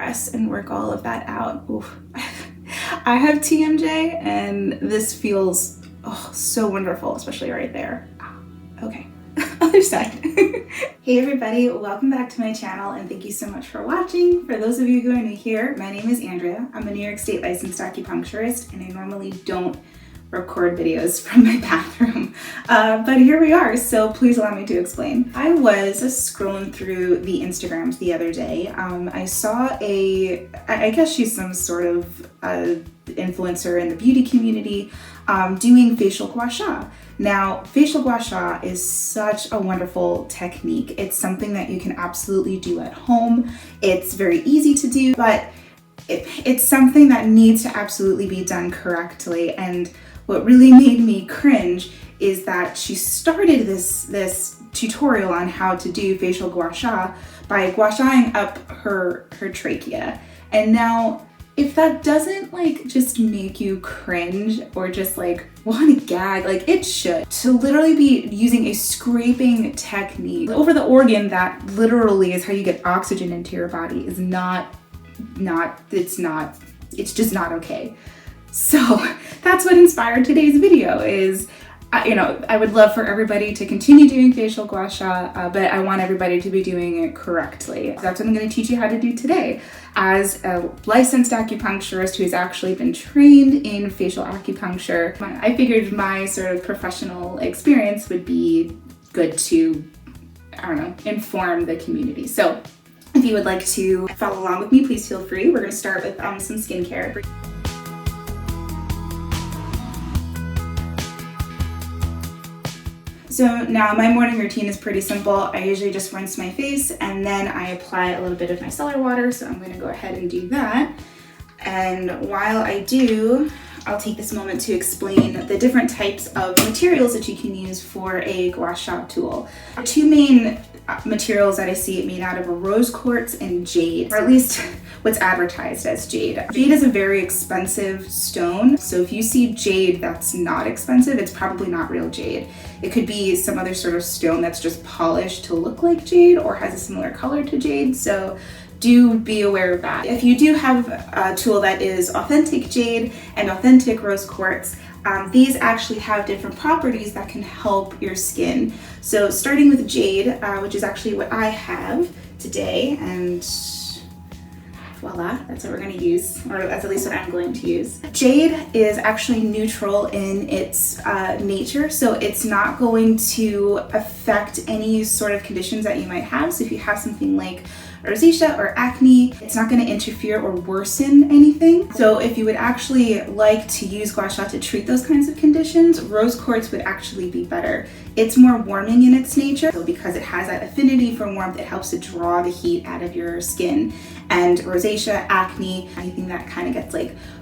decompress and work all of that out. Oof. I have TMJ and this feels so wonderful, especially right there. Okay, other side. Hey everybody, welcome back to my channel and thank you so much for watching. For those of you who are new here, my name is Andrea. I'm a New York State licensed acupuncturist and I normally don't record videos from my bathroom, but here we are, so please allow me to explain. I was scrolling through the Instagrams the other day. I saw I guess she's some sort of influencer in the beauty community doing facial gua sha. Now, facial gua sha is such a wonderful technique. It's something that you can absolutely do at home. It's very easy to do, but it's something that needs to absolutely be done correctly. And what really made me cringe is that she started this tutorial on how to do facial gua sha by gua shaing up her trachea. And now, if that doesn't just make you cringe or just want to gag, it should. To literally be using a scraping technique over the organ that literally is how you get oxygen into your body is it's just not okay. So that's what inspired today's video is, I would love for everybody to continue doing facial gua sha, but I want everybody to be doing it correctly. That's what I'm going to teach you how to do today. As a licensed acupuncturist who has actually been trained in facial acupuncture, I figured my sort of professional experience would be good to, inform the community. So if you would like to follow along with me, please feel free. We're going to start with some skincare. So now my morning routine is pretty simple. I usually just rinse my face and then I apply a little bit of micellar water. So I'm going to go ahead and do that. And while I do, I'll take this moment to explain the different types of materials that you can use for a gua sha tool. Two main materials that I see made out of are rose quartz and jade, or at least what's advertised as jade. Jade is a very expensive stone, so if you see jade that's not expensive, it's probably not real jade. It could be some other sort of stone that's just polished to look like jade or has a similar color to jade, so do be aware of that. If you do have a tool that is authentic jade and authentic rose quartz, these actually have different properties that can help your skin. So starting with jade, which is actually what I have today, and voila, that's what we're going to use, or that's at least what I'm going to use. Jade is actually neutral in its nature, so it's not going to affect any sort of conditions that you might have. So if you have something like rosacea or acne, it's not going to interfere or worsen anything. So if you would actually like to use gua sha to treat those kinds of conditions, rose quartz would actually be better. It's more warming in its nature, so because it has that affinity for warmth, it helps to draw the heat out of your skin. And rosacea, acne, anything that kind of gets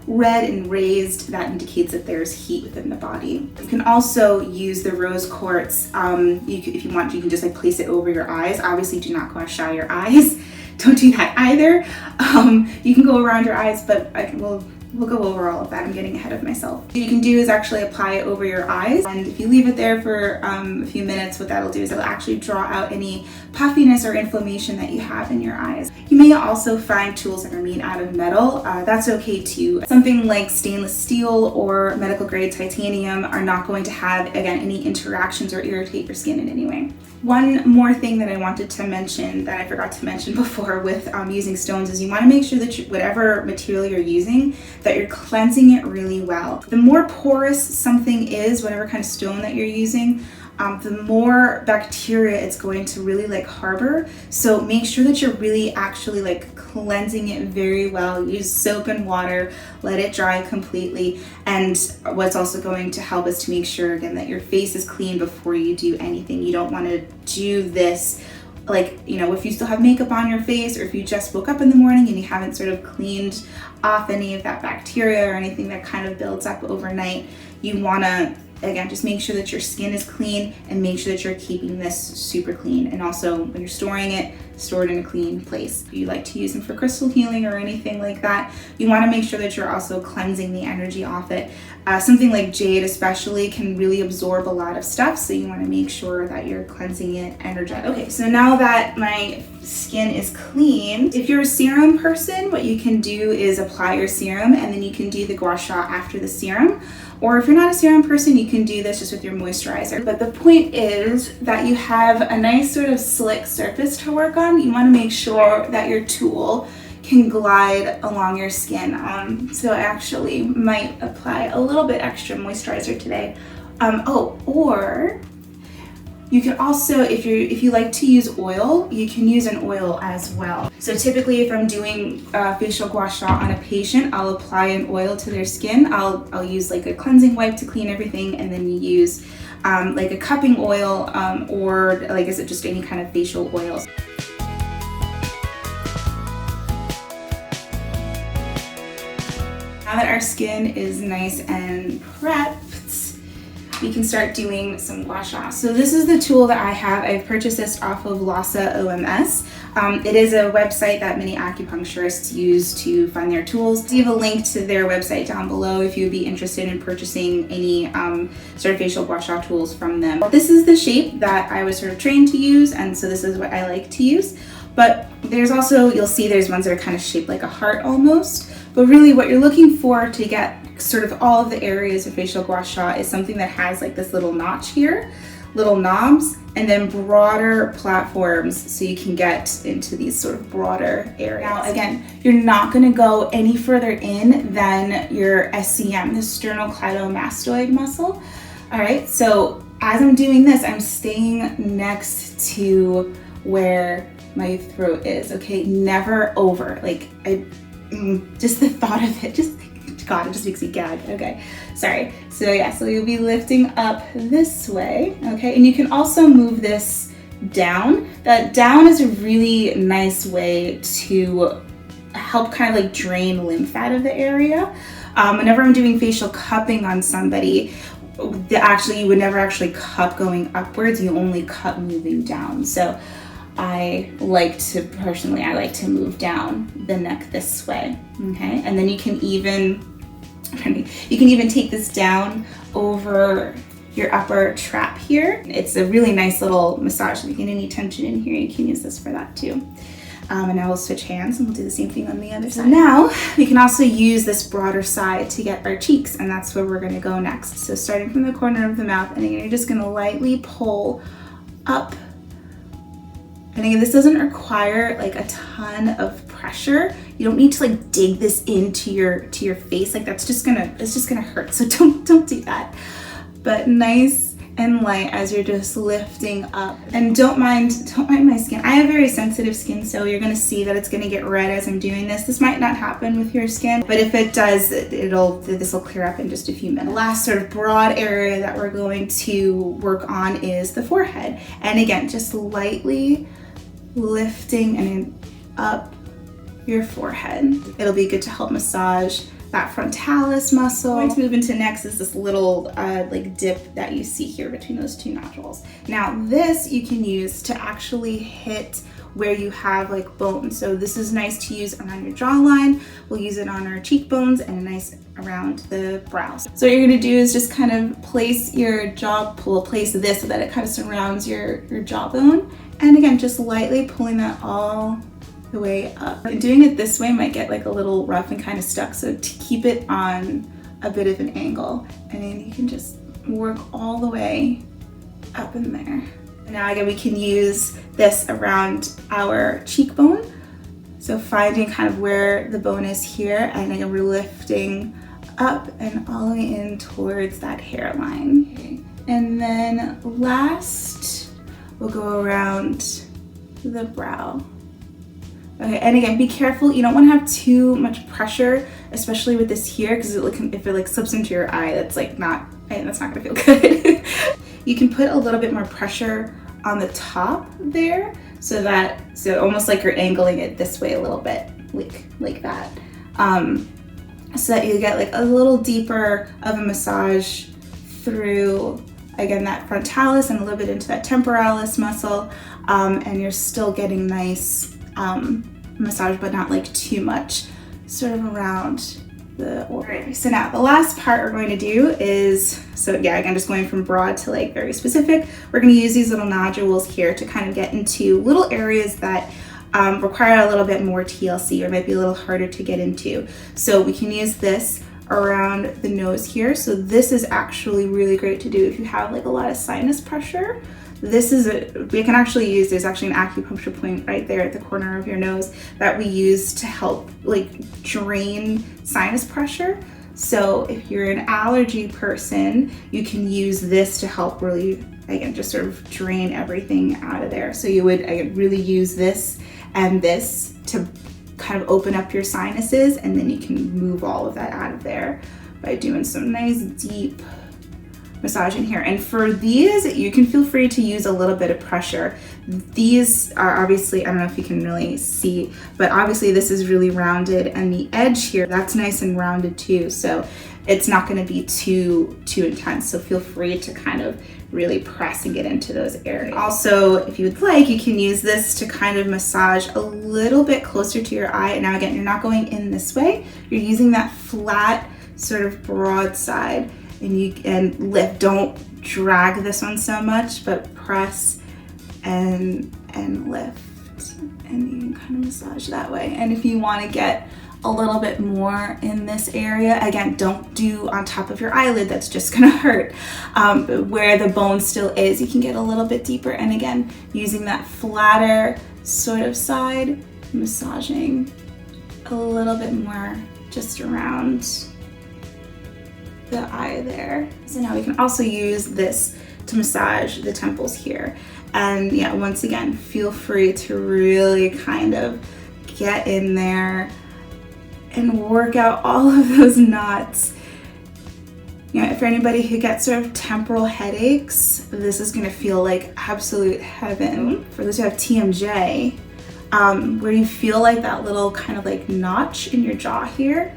red and raised, that indicates that there's heat within the body. You can also use the rose quartz. If you want, you can just place it over your eyes. Obviously, do not gua sha your eyes. Don't do that either. You can go around your eyes, but we'll go over all of that. I'm getting ahead of myself. What you can do is actually apply it over your eyes, and if you leave it there for a few minutes, what that'll do is it'll actually draw out any puffiness or inflammation that you have in your eyes. You may also find tools that are made out of metal. That's okay too. Something like stainless steel or medical grade titanium are not going to have, again, any interactions or irritate your skin in any way. One more thing that I wanted to mention that I forgot to mention before with using stones is you want to make sure that whatever material you're using, that you're cleansing it really well. The more porous something is, whatever kind of stone that you're using, the more bacteria it's going to really harbor. So make sure that you're really actually cleansing it very well. Use soap and water, let it dry completely. And what's also going to help is to make sure again that your face is clean before you do anything. You don't want to do this if you still have makeup on your face, or if you just woke up in the morning and you haven't sort of cleaned off any of that bacteria or anything that kind of builds up overnight. You want to, again, just make sure that your skin is clean and make sure that you're keeping this super clean. And also when you're storing it, stored in a clean place. If you like to use them for crystal healing or anything like that, you want to make sure that you're also cleansing the energy off it. Something like jade especially can really absorb a lot of stuff, so you want to make sure that you're cleansing it energetically. Okay, so now that my skin is clean, if you're a serum person, what you can do is apply your serum and then you can do the gua sha after the serum. Or if you're not a serum person, you can do this just with your moisturizer. But the point is that you have a nice sort of slick surface to work on. You want to make sure that your tool can glide along your skin. So I actually might apply a little bit extra moisturizer today. Or you can also, if you like to use oil, you can use an oil as well. So typically if I'm doing facial gua sha on a patient, I'll apply an oil to their skin. I'll use like a cleansing wipe to clean everything, and then you use like a cupping oil or like is it just any kind of facial oils. Now that our skin is nice and prepped, we can start doing some gua sha. So this is the tool that I have. I've purchased this off of Lhasa OMS. It is a website that many acupuncturists use to find their tools. You have a link to their website down below if you would be interested in purchasing any sort of facial gua sha tools from them. This is the shape that I was sort of trained to use, and so this is what I like to use. But there's also, you'll see there's ones that are kind of shaped like a heart almost. But really what you're looking for to get sort of all of the areas of facial gua sha is something that has like this little notch here, little knobs, and then broader platforms so you can get into these sort of broader areas. Now again, you're not gonna go any further in than your SCM, the sternocleidomastoid muscle. All right, so as I'm doing this, I'm staying next to where my throat is, okay? Never over, like just the thought of it, God, it just makes me gag. Okay, sorry. So yeah, so you'll be lifting up this way, okay? And you can also move this down. That down is a really nice way to help kind of like drain lymph out of the area. Whenever I'm doing facial cupping on somebody, you would never actually cup going upwards, you only cup moving down. So I like to move down the neck this way, okay? And then you can even take this down over your upper trap here. It's a really nice little massage. If you get any tension in here, you can use this for that too. And now we'll switch hands and we'll do the same thing on the other side. Now we can also use this broader side to get our cheeks, and that's where we're gonna go next. So starting from the corner of the mouth, and again, you're just gonna lightly pull up. And again, this doesn't require like a ton of pressure. You don't need to like dig this into your face. Like it's just gonna hurt. So don't do that. But nice and light as you're just lifting up. And don't mind my skin. I have very sensitive skin, so you're gonna see that it's gonna get red as I'm doing this. This might not happen with your skin, but if it does, this will clear up in just a few minutes. The last sort of broad area that we're going to work on is the forehead. And again, just lightly lifting and up your forehead. It'll be good to help massage that frontalis muscle. What I'm going to move into next is this little like dip that you see here between those two nodules. Now this you can use to actually hit where you have like bones. So this is nice to use around your jawline. We'll use it on our cheekbones and nice around the brows. So what you're gonna do is just kind of place your place this so that it kind of surrounds your jawbone. And again, just lightly pulling that all the way up. And doing it this way might get like a little rough and kind of stuck. So to keep it on a bit of an angle, and then you can just work all the way up in there. Now again, we can use this around our cheekbone. So finding kind of where the bone is here, and then we're lifting up and all the way in towards that hairline. Okay. And then last, we'll go around the brow. Okay, and again, be careful. You don't want to have too much pressure, especially with this here, because if it like slips into your eye, that's not gonna feel good. You can put a little bit more pressure on the top there, so almost like you're angling it this way a little bit, like that, so that you get like a little deeper of a massage through, again, that frontalis and a little bit into that temporalis muscle. and you're still getting nice massage, but not like too much sort of around the organ. So now the last part we're going to do is, so yeah, again, just going from broad to like very specific. We're going to use these little nodules here to kind of get into little areas that require a little bit more TLC or might be a little harder to get into. So we can use this around the nose here. So this is actually really great to do if you have like a lot of sinus pressure. This is we can actually use, there's actually an acupuncture point right there at the corner of your nose that we use to help like drain sinus pressure. So if you're an allergy person, you can use this to help really, again, just sort of drain everything out of there. So you would really use this and this to kind of open up your sinuses, and then you can move all of that out of there by doing some nice deep massage in here. And for these, you can feel free to use a little bit of pressure. These are obviously, I don't know if you can really see, but obviously this is really rounded, and the edge here, that's nice and rounded too. So it's not going to be too intense. So feel free to kind of really press and get into those areas. Also, if you would like, you can use this to kind of massage a little bit closer to your eye. Now again, you're not going in this way. You're using that flat sort of broad side, and lift. Don't drag this one so much, but press and lift, and you can kind of massage that way. And if you want to get a little bit more in this area, again, don't do on top of your eyelid, that's just gonna hurt. Where the bone still is, you can get a little bit deeper, and again, using that flatter sort of side, massaging a little bit more just around the eye there. So now we can also use this to massage the temples here. And yeah, once again, feel free to really kind of get in there and work out all of those knots. You know, for anybody who gets sort of temporal headaches, this is gonna feel like absolute heaven. For those who have TMJ, where you feel like that little kind of like notch in your jaw here,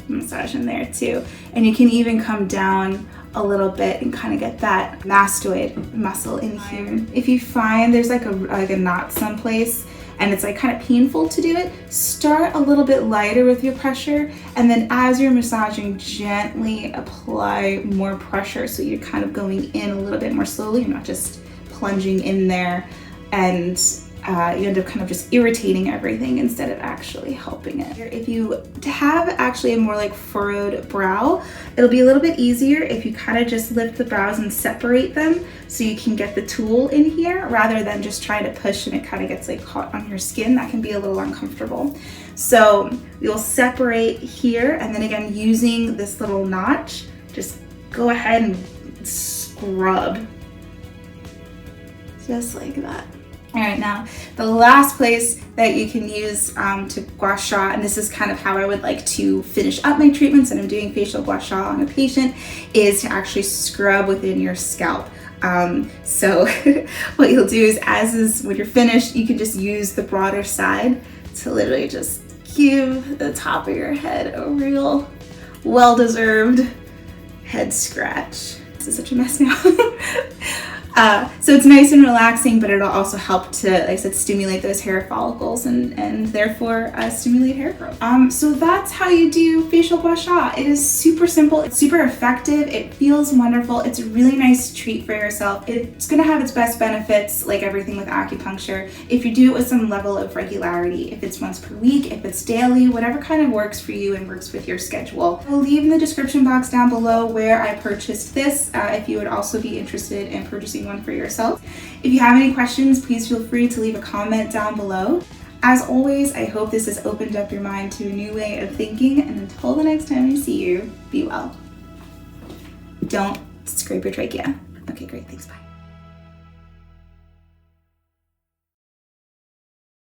massage in there too. And you can even come down a little bit and kind of get that mastoid muscle in here. If you find there's like a knot someplace and it's like kind of painful to do it, start a little bit lighter with your pressure, and then as you're massaging, gently apply more pressure, so you're kind of going in a little bit more slowly. You're not just plunging in there, and you end up kind of just irritating everything instead of actually helping it. If you have actually a more like furrowed brow, it'll be a little bit easier if you kind of just lift the brows and separate them so you can get the tool in here rather than just trying to push and it kind of gets like caught on your skin. That can be a little uncomfortable. So you'll separate here, and then again, using this little notch, just go ahead and scrub just like that. All right, now the last place that you can use to gua sha, and this is kind of how I would like to finish up my treatments and I'm doing facial gua sha on a patient, is to actually scrub within your scalp. So what you'll do is when you're finished, you can just use the broader side to literally just give the top of your head a real well-deserved head scratch. This is such a mess now. So it's nice and relaxing, but it'll also help to, like I said, stimulate those hair follicles and therefore stimulate hair growth. So that's how you do facial gua sha. It is super simple, it's super effective, it feels wonderful, it's a really nice treat for yourself. It's gonna have its best benefits, like everything with acupuncture, if you do it with some level of regularity, if it's once per week, if it's daily, whatever kind of works for you and works with your schedule. I'll leave in the description box down below where I purchased this, if you would also be interested in purchasing one for yourself. If you have any questions, please feel free to leave a comment down below. As always, I hope this has opened up your mind to a new way of thinking, and until the next time I see you, be well. Don't scrape your trachea. Okay, great, thanks, bye.